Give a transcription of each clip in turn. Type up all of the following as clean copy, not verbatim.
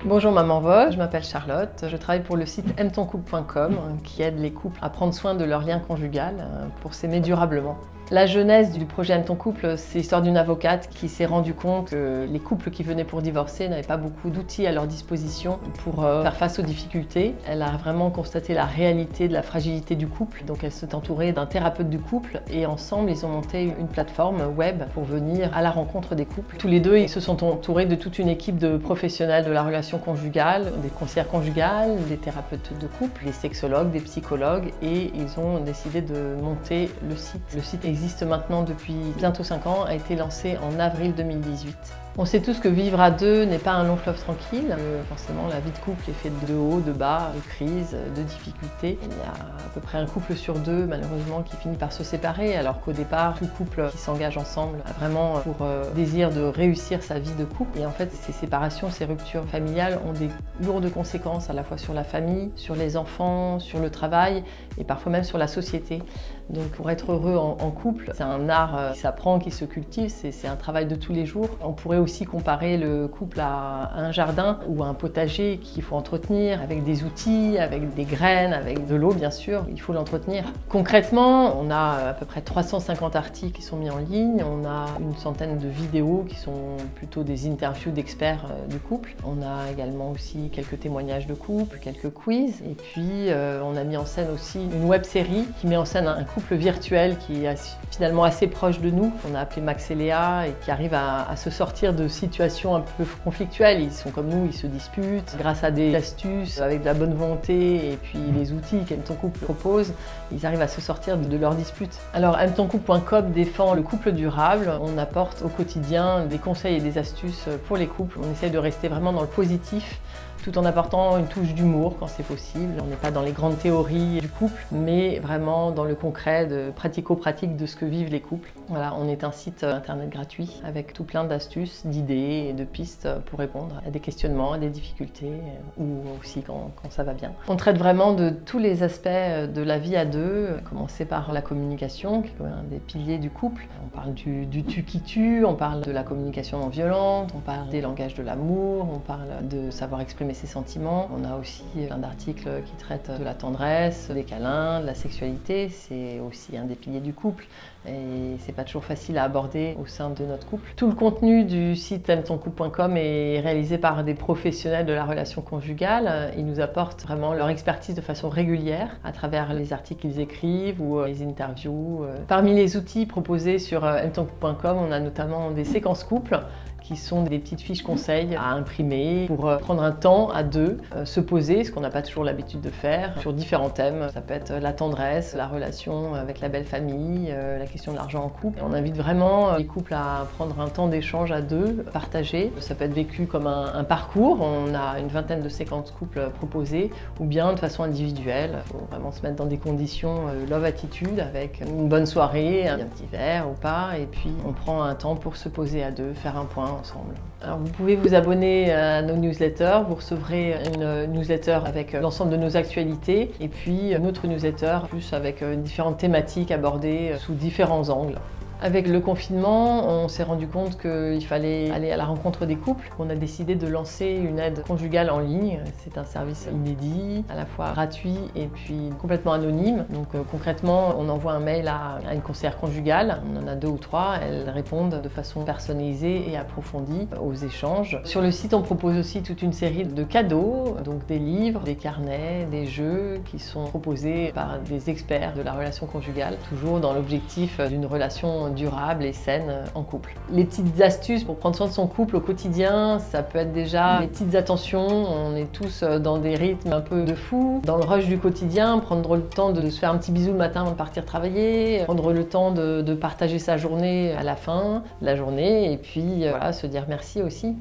Bonjour Maman Veuve, je m'appelle Charlotte, je travaille pour le site aimetonCouple.com qui aide les couples à prendre soin de leur lien conjugal pour s'aimer durablement. La genèse du projet Aime ton couple, c'est l'histoire d'une avocate qui s'est rendue compte que les couples qui venaient pour divorcer n'avaient pas beaucoup d'outils à leur disposition pour faire face aux difficultés. Elle a vraiment constaté la réalité de la fragilité du couple, donc elle s'est entourée d'un thérapeute du couple et ensemble ils ont monté une plateforme web pour venir à la rencontre des couples. Tous les deux ils se sont entourés de toute une équipe de professionnels de la relation conjugale, des conseillères conjugales, des thérapeutes de couple, des sexologues, des psychologues et ils ont décidé de monter le site. Le site existe maintenant depuis bientôt 5 ans, a été lancé en avril 2018. On sait tous que vivre à deux n'est pas un long fleuve tranquille. Forcément, la vie de couple est faite de hauts, de bas, de crises, de difficultés. Il y a à peu près un couple sur deux, malheureusement, qui finit par se séparer, alors qu'au départ, tout couple qui s'engage ensemble a vraiment pour désir de réussir sa vie de couple. Et en fait, ces séparations, ces ruptures familiales ont des lourdes conséquences à la fois sur la famille, sur les enfants, sur le travail et parfois même sur la société. Donc pour être heureux en couple, c'est un art qui s'apprend, qui se cultive, c'est un travail de tous les jours. On pourrait aussi comparer le couple à un jardin ou à un potager qu'il faut entretenir avec des outils, avec des graines, avec de l'eau bien sûr, il faut l'entretenir. Concrètement, on a à peu près 350 articles qui sont mis en ligne, on a une centaine de vidéos qui sont plutôt des interviews d'experts du couple. On a également aussi quelques témoignages de couple, quelques quiz et puis on a mis en scène aussi une web série qui met en scène un couple virtuel qui est finalement assez proche de nous, qu'on a appelé Max et Léa et qui arrive à se sortir de situations un peu conflictuelles. Ils sont comme nous, ils se disputent. Grâce à des astuces, avec de la bonne volonté et puis les outils qu'Aime ton couple propose, ils arrivent à se sortir de leurs disputes. Alors aimetonCouple.com défend le couple durable. On apporte au quotidien des conseils et des astuces pour les couples. On essaie de rester vraiment dans le positif, tout en apportant une touche d'humour quand c'est possible. On n'est pas dans les grandes théories du couple, mais vraiment dans le concret, de pratico-pratique de ce que vivent les couples. Voilà, on est un site internet gratuit avec tout plein d'astuces, d'idées et de pistes pour répondre à des questionnements, à des difficultés ou aussi quand ça va bien. On traite vraiment de tous les aspects de la vie à deux, à commencer par la communication, qui est un des piliers du couple. On parle du tu qui tue, on parle de la communication non violente, on parle des langages de l'amour, on parle de savoir exprimer ses sentiments. On a aussi plein d'articles qui traitent de la tendresse, des câlins, de la sexualité. C'est aussi un des piliers du couple et c'est pas toujours facile à aborder au sein de notre couple. Tout le contenu du site aimetonCouple.com est réalisé par des professionnels de la relation conjugale. Ils nous apportent vraiment leur expertise de façon régulière à travers les articles qu'ils écrivent ou les interviews. Parmi les outils proposés sur aimetonCouple.com, on a notamment des séquences couples qui sont des petites fiches conseils à imprimer pour prendre un temps à deux, se poser, ce qu'on n'a pas toujours l'habitude de faire, sur différents thèmes. Ça peut être la tendresse, la relation avec la belle famille, la question de l'argent en couple. On invite vraiment les couples à prendre un temps d'échange à deux, partager. Ça peut être vécu comme un parcours, on a une vingtaine de séquences couples proposées, ou bien de façon individuelle. Il faut vraiment se mettre dans des conditions love attitude avec une bonne soirée, un petit verre ou pas, et puis on prend un temps pour se poser à deux, faire un point ensemble. Alors vous pouvez vous abonner à nos newsletters, vous recevrez une newsletter avec l'ensemble de nos actualités et puis une autre newsletter plus avec différentes thématiques abordées sous différents angles. Avec le confinement, on s'est rendu compte qu'il fallait aller à la rencontre des couples. On a décidé de lancer une aide conjugale en ligne. C'est un service inédit, à la fois gratuit et puis complètement anonyme. Donc concrètement, on envoie un mail à une conseillère conjugale. On en a 2 ou 3. Elles répondent de façon personnalisée et approfondie aux échanges. Sur le site, on propose aussi toute une série de cadeaux, donc des livres, des carnets, des jeux qui sont proposés par des experts de la relation conjugale, toujours dans l'objectif d'une relation durable et saine en couple. Les petites astuces pour prendre soin de son couple au quotidien, ça peut être déjà des petites attentions. On est tous dans des rythmes un peu de fou. Dans le rush du quotidien, prendre le temps de se faire un petit bisou le matin avant de partir travailler, prendre le temps de partager sa journée à la fin de la journée et puis voilà, se dire merci aussi.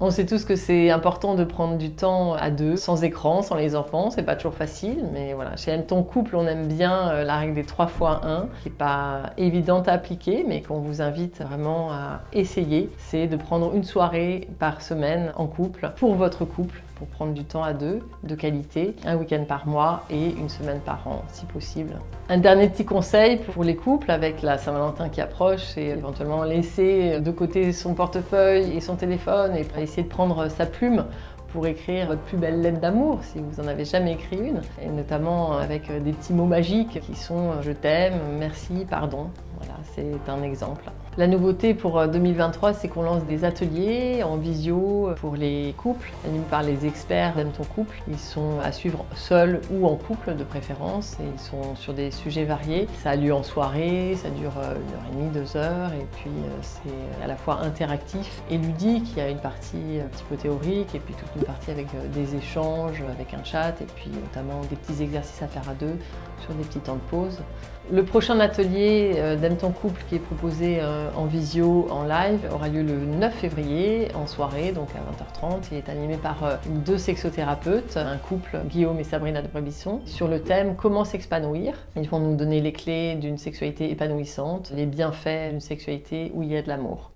On sait tous que c'est important de prendre du temps à deux, sans écran, sans les enfants, c'est pas toujours facile, mais voilà, chez Aime ton couple, on aime bien la règle des 3 x 1, qui n'est pas évidente à appliquer, mais qu'on vous invite vraiment à essayer. C'est de prendre une soirée par semaine en couple, pour votre couple, pour prendre du temps à deux, de qualité, un week-end par mois et une semaine par an, si possible. Un dernier petit conseil pour les couples, avec la Saint-Valentin qui approche, c'est éventuellement laisser de côté son portefeuille et son téléphone et essayer de prendre sa plume pour écrire votre plus belle lettre d'amour si vous en avez jamais écrit une, et notamment avec des petits mots magiques qui sont je t'aime, merci, pardon. Voilà, c'est un exemple. La nouveauté pour 2023, c'est qu'on lance des ateliers en visio pour les couples, animés par les experts d'Aime ton couple. Ils sont à suivre seuls ou en couple de préférence, et ils sont sur des sujets variés. Ça a lieu en soirée, ça dure 1h30, 2 heures, et puis c'est à la fois interactif et ludique. Il y a une partie un petit peu théorique et puis toute une partie avec des échanges, avec un chat, et puis notamment des petits exercices à faire à deux sur des petits temps de pause. Le prochain atelier d'Aime ton couple qui est proposé en visio, en live, aura lieu le 9 février en soirée, donc à 20h30. Il est animé par 2 sexothérapeutes, un couple, Guillaume et Sabrina de Brébisson, sur le thème comment s'épanouir. Ils vont nous donner les clés d'une sexualité épanouissante, les bienfaits d'une sexualité où il y a de l'amour.